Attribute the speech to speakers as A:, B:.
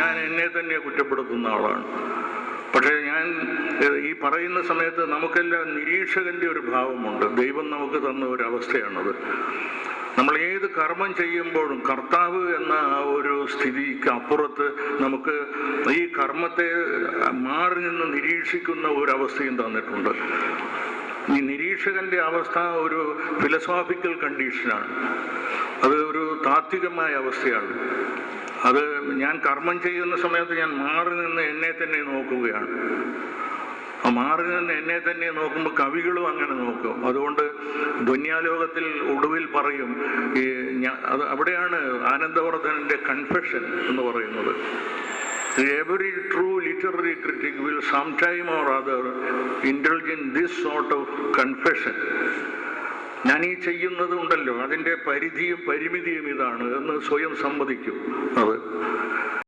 A: ഞാൻ എന്നെ തന്നെ കുറ്റപ്പെടുത്തുന്ന ആളാണ്. പക്ഷേ ഞാൻ ഈ പറയുന്ന സമയത്ത് നമുക്കെല്ലാം നിരീക്ഷകൻ്റെ ഒരു ഭാവമുണ്ട്. ദൈവം നമുക്ക് തന്ന ഒരു അവസ്ഥയാണത്. നമ്മൾ ഏത് കർമ്മം ചെയ്യുമ്പോഴും കർത്താവ് എന്ന ആ ഒരു സ്ഥിതിക്ക് അപ്പുറത്ത് നമുക്ക് ഈ കർമ്മത്തെ മാറി നിന്ന് നിരീക്ഷിക്കുന്ന ഒരവസ്ഥയും തന്നിട്ടുണ്ട്. ഈ നിരീക്ഷകന്റെ അവസ്ഥ ഒരു ഫിലോസോഫിക്കൽ കണ്ടീഷനാണ്. അത് ഒരു താത്വികമായ അവസ്ഥയാണ്. അത് ഞാൻ കർമ്മം ചെയ്യുന്ന സമയത്ത് ഞാൻ മാറി നിന്ന് എന്നെ തന്നെ നോക്കുകയാണ്. മാറി നിന്ന് എന്നെ തന്നെ നോക്കുമ്പോൾ കവികളും അങ്ങനെ നോക്കും. അതുകൊണ്ട് ധ്വന്യാലോകത്തിൽ ഒടുവിൽ പറയും, അത് അവിടെയാണ് ആനന്ദവർദ്ധനന്റെ കൺഫെഷൻ എന്ന് പറയുന്നത്. Every true literary critic will sometime or other indulge in this sort of confession. ഞാൻ ഈ ചെയ്യുന്നത് ഉണ്ടല്ലോ, അതിൻ്റെ പരിധിയും പരിമിതിയും ഇതാണ് എന്ന് സ്വയം സമ്മതിക്കും. അത്